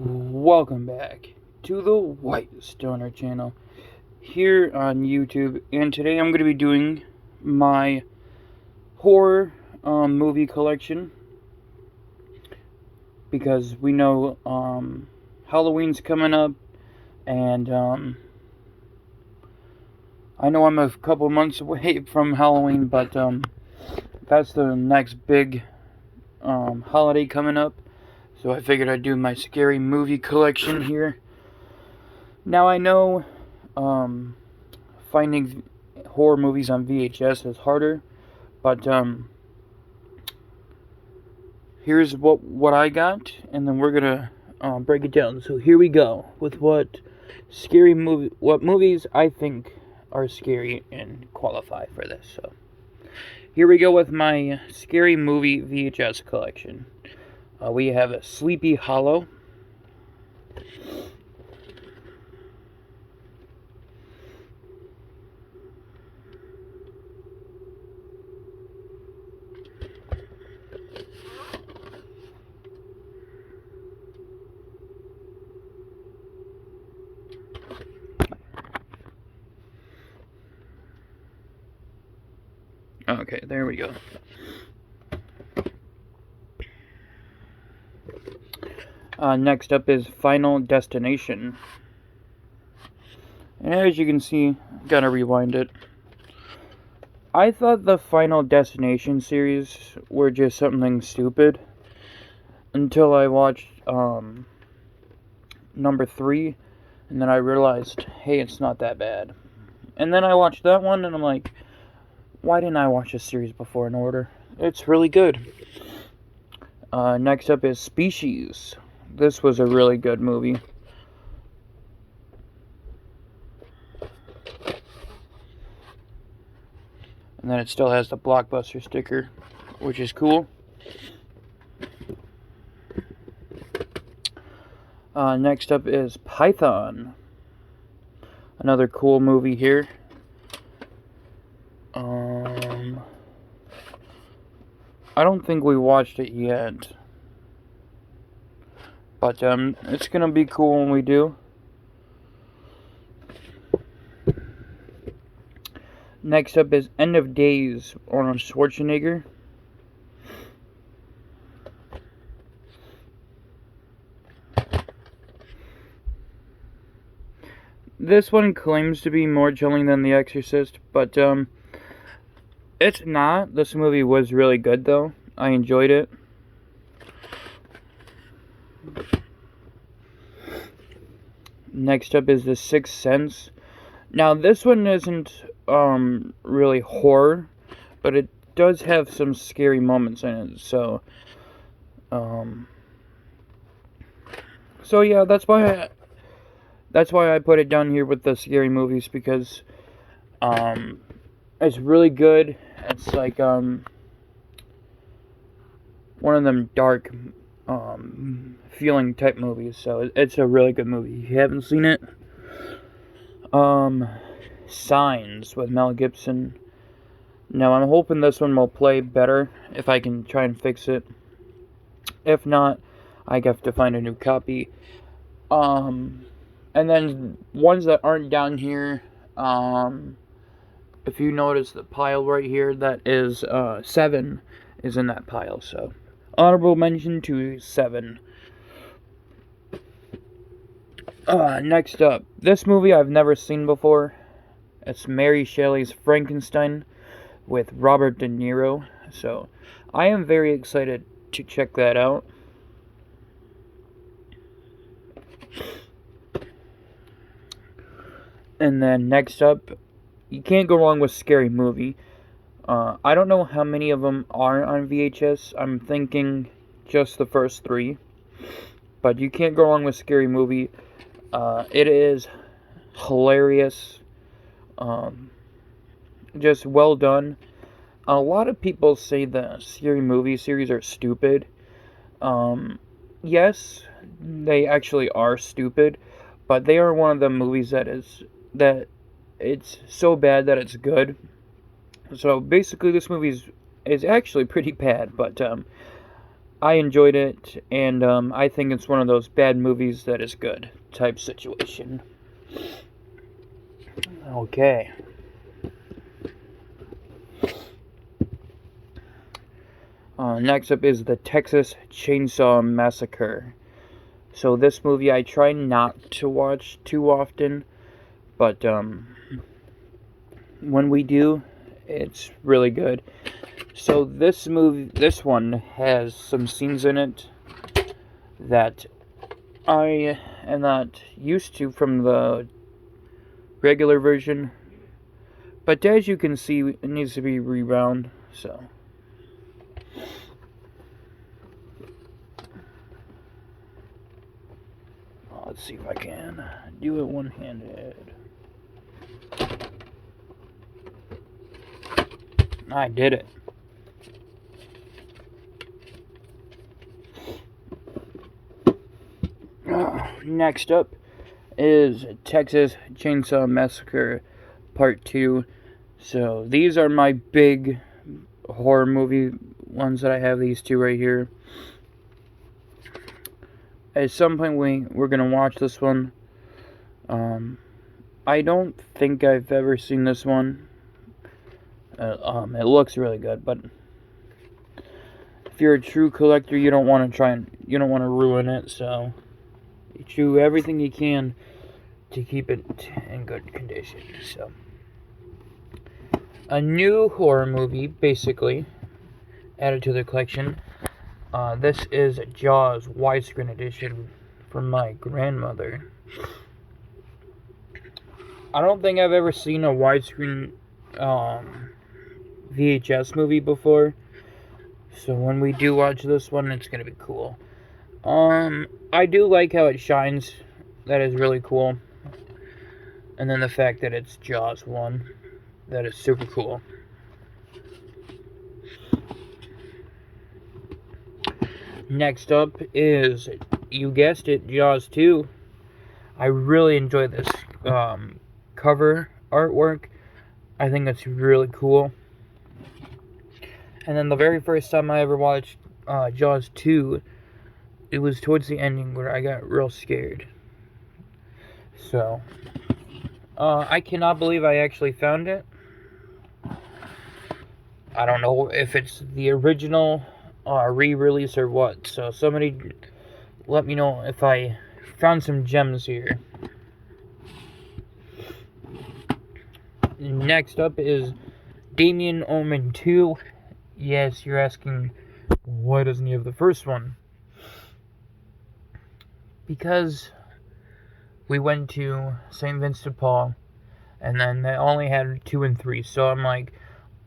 Welcome back to the White Stoner channel here on YouTube, and today I'm going to be doing my horror movie collection because we know Halloween's coming up, and I know I'm a couple months away from Halloween, but that's the next big holiday coming up. So I figured I'd do my scary movie collection here. Now I know finding horror movies on VHS is harder, but here's what I got, and then we're gonna break it down. So here we go with what movies I think are scary and qualify for this. So here we go with my scary movie VHS collection. We have Sleepy Hollow. Okay, there we go. Next up is Final Destination. And as you can see, gotta rewind it. I thought the Final Destination series were just something stupid until I watched number 3, and then I realized, hey, it's not that bad. And then I watched that one, and I'm like, why didn't I watch this series before in order? It's really good. Next up is Species. This was a really good movie. And then it still has the Blockbuster sticker, which is cool. Next up is Python. Another cool movie here. I don't think we watched it yet, but it's gonna be cool when we do. Next up is End of Days, Arnold Schwarzenegger. This one claims to be more chilling than The Exorcist, but it's not. This movie was really good, though. I enjoyed it. Next up is The Sixth Sense. Now, this one isn't really horror, but it does have some scary moments in it. So yeah, that's why I put it down here with the scary movies, because it's really good. It's like one of them dark feeling type movies. So it's a really good movie. If you haven't seen it, Signs with Mel Gibson. Now I'm hoping this one will play better if I can try and fix it. If not, I have to find a new copy. And then ones that aren't down here, if you notice the pile right here, that is 7 is in that pile. So honorable mention to 7. Next up, this movie I've never seen before. It's Mary Shelley's Frankenstein with Robert De Niro. So I am very excited to check that out. And then next up, you can't go wrong with Scary Movie. I don't know how many of them are on VHS. I'm thinking just the first 3. But you can't go wrong with Scary Movie. It is hilarious. Just well done. A lot of people say the Scary Movie series are stupid. Yes, they actually are stupid, but they are one of the movies that it's so bad that it's good. So basically, this movie is actually pretty bad, but I enjoyed it, and I think it's one of those bad movies that is good type situation. Okay. Next up is the Texas Chainsaw Massacre. So this movie I try not to watch too often, but when we do, it's really good. So this one has some scenes in it that I am not used to from the regular version, but as you can see, it needs to be rewound. So let's see if I can do it one-handed. I did it. Next up is Texas Chainsaw Massacre Part 2. So these are my big horror movie ones that I have, these two right here. At some point we're going to watch this one. I don't think I've ever seen this one. It looks really good, but if you're a true collector, you don't want to ruin it, so you do everything you can to keep it in good condition. So, a new horror movie, basically, added to the collection. This is Jaws widescreen edition from my grandmother. I don't think I've ever seen a widescreen VHS movie before, so when we do watch this one, it's gonna be cool. I do like how it shines. That is really cool. And then the fact that it's Jaws 1, that is super cool. Next up is, you guessed it, Jaws 2. I really enjoyed this cover artwork. I think it's really cool. And then the very first time I ever watched Jaws 2, it was towards the ending where I got real scared. So, I cannot believe I actually found it. I don't know if it's the original re-release or what. So somebody let me know if I found some gems here. Next up is Damien Omen 2. Yes, you're asking, why doesn't he have the first one? Because we went to St. Vincent de Paul, and then they only had 2 and 3, so I'm like,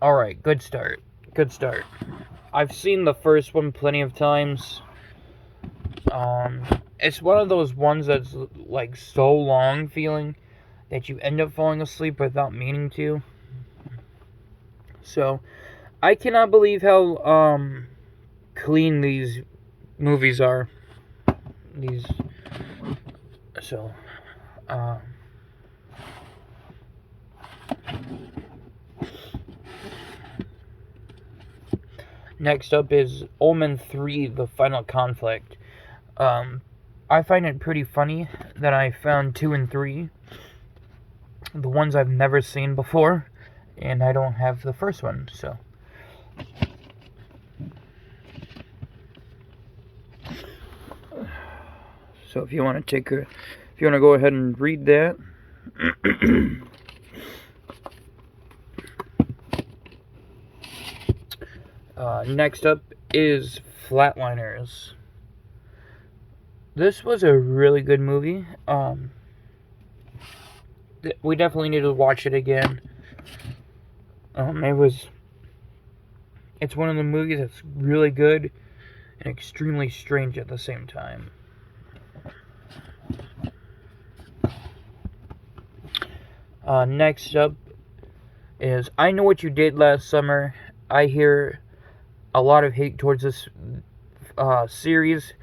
alright, good start. I've seen the first one plenty of times. It's one of those ones that's like so long feeling that you end up falling asleep without meaning to. So, I cannot believe how clean these movies are. Next up is Omen 3, The Final Conflict. I find it pretty funny that I found 2 and 3, the ones I've never seen before, and I don't have the first one, so. So if you want to go ahead and read that. Next up is Flatliners. This was a really good movie. We definitely need to watch it again. It's one of the movies that's really good and extremely strange at the same time. Next up is I Know What You Did Last Summer. I hear a lot of hate towards this series.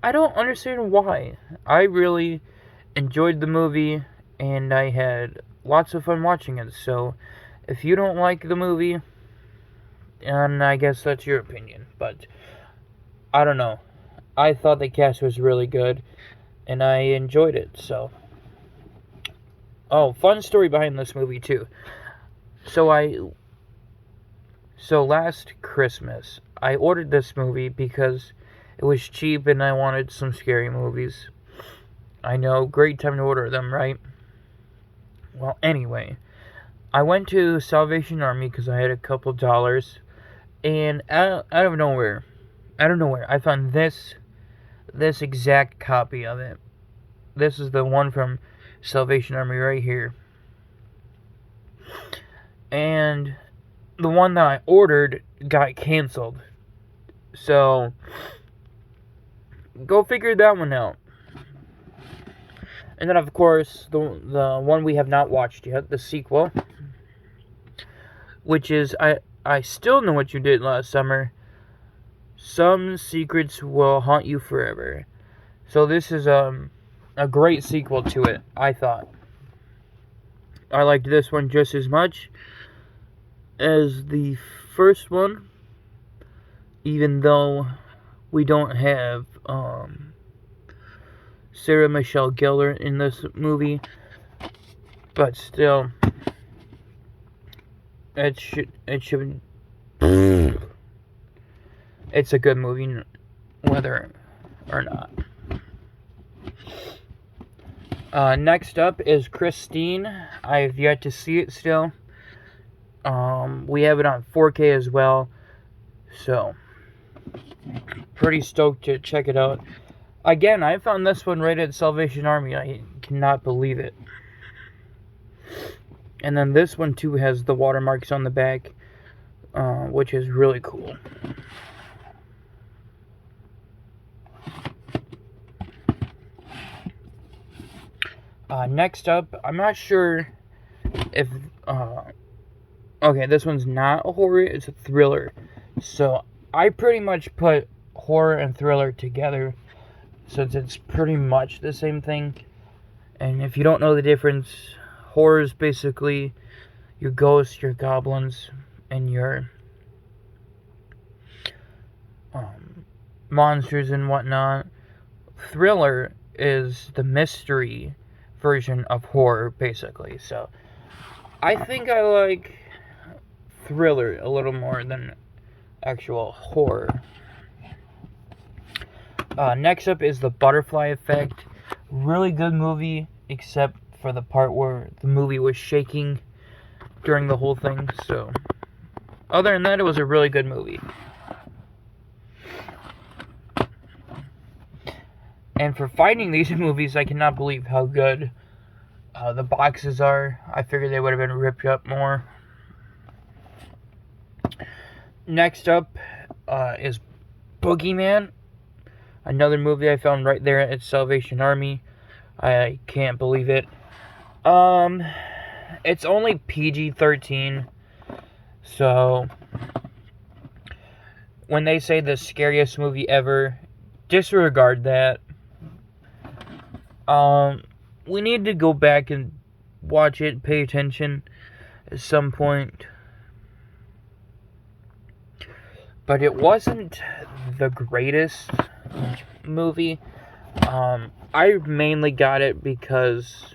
I don't understand why. I really enjoyed the movie, and I had lots of fun watching it. So, if you don't like the movie, and I guess that's your opinion, but I don't know. I thought the cast was really good, and I enjoyed it, so. Oh, fun story behind this movie, too. So last Christmas, I ordered this movie because it was cheap and I wanted some scary movies. I know, great time to order them, right? Well, anyway, I went to Salvation Army because I had a couple dollars, and out of nowhere, I found this exact copy of it. This is the one from Salvation Army right here. And the one that I ordered got canceled. So, go figure that one out. And then, of course, the one we have not watched yet, the sequel, which is I Still Know What You Did Last Summer. Some Secrets Will Haunt You Forever. So this is a great sequel to it, I thought. I liked this one just as much as the first one, even though we don't have Sarah Michelle Gellar in this movie, but still, it should it's a good movie, whether or not. Next up is Christine. I've yet to see it still. We have it on 4K as well, so pretty stoked to check it out. Again, I found this one right at Salvation Army. I cannot believe it. And then this one too has the watermarks on the back, which is really cool. Next up, I'm not sure if okay, this one's not a horror, it's a thriller. So I pretty much put horror and thriller together, since it's pretty much the same thing. And if you don't know the difference, horror is basically your ghosts, your goblins, and your monsters and whatnot. Thriller is the mystery version of horror, basically. So I think I like thriller a little more than actual horror. Next up is The Butterfly Effect. Really good movie, except for the part where the movie was shaking during the whole thing. So other than that, it was a really good movie. And for finding these movies, I cannot believe how good the boxes are. I figured they would have been ripped up more. Next up is Boogeyman. Another movie I found right there at Salvation Army. I can't believe it. It's only PG-13. So when they say the scariest movie ever, disregard that. We need to go back and watch it, pay attention at some point. But it wasn't the greatest movie. I mainly got it because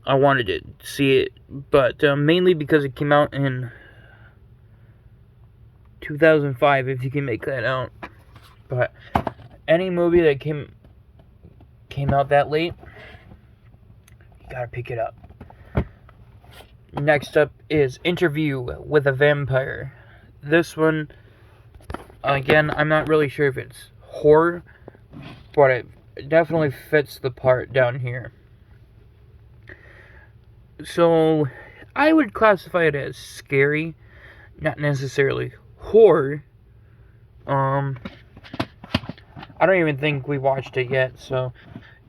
I wanted to see it, but mainly because it came out in 2005, if you can make that out. But any movie that came out that late, you gotta pick it up. Next up is Interview with a Vampire. This one, again, I'm not really sure if it's horror, but it definitely fits the part down here. So I would classify it as scary, not necessarily horror. I don't even think we watched it yet, so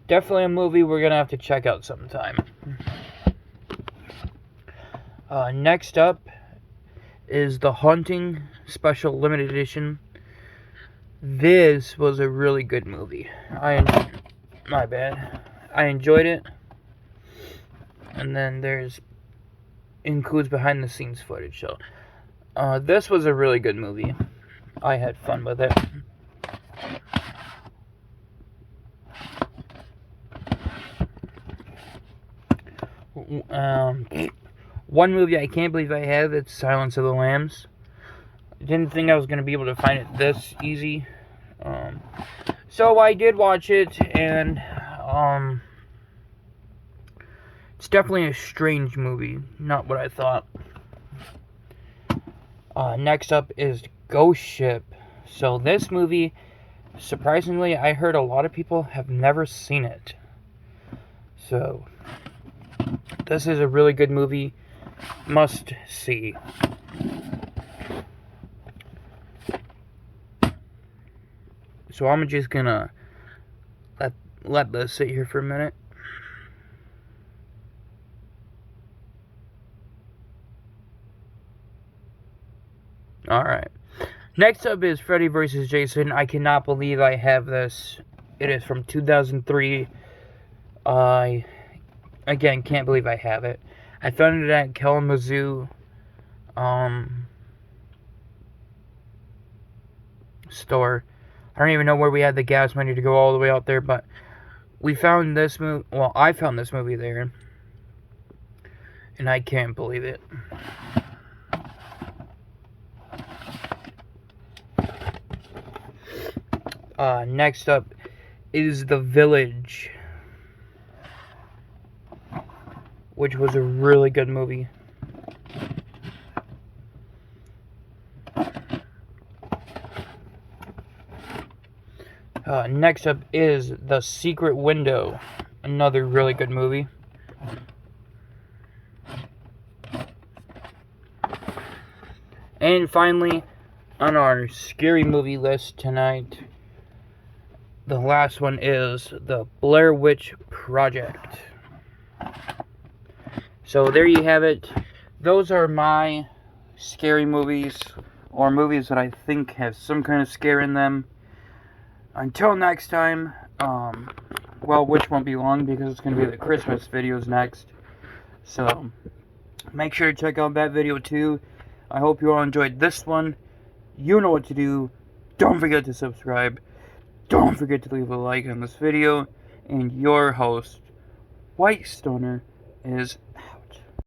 definitely a movie we're gonna have to check out sometime. Next up is The Haunting Special Limited Edition. This was a really good movie. I enjoyed it. And then includes behind the scenes footage. So this was a really good movie. I had fun with it. One movie I can't believe I have, it's Silence of the Lambs. Didn't think I was going to be able to find it this easy. So I did watch it, and it's definitely a strange movie. Not what I thought. Next up is Ghost Ship. So this movie, surprisingly, I heard a lot of people have never seen it. So this is a really good movie. Must see. So I'm just gonna let this sit here for a minute. Alright. Next up is Freddy vs. Jason. I cannot believe I have this. It is from 2003. I, again, can't believe I have it. I found it at Kalamazoo store. I don't even know where we had the gas money to go all the way out there, but we found this movie. Well, I found this movie there, and I can't believe it. Next up is The Village, which was a really good movie. Next up is The Secret Window, another really good movie. And finally, on our scary movie list tonight, the last one is The Blair Witch Project. So there you have it. Those are my scary movies, or movies that I think have some kind of scare in them. Until next time, well, which won't be long because it's going to be the Christmas videos next. So, make sure to check out that video too. I hope you all enjoyed this one. You know what to do. Don't forget to subscribe. Don't forget to leave a like on this video. And your host, White Stoner, is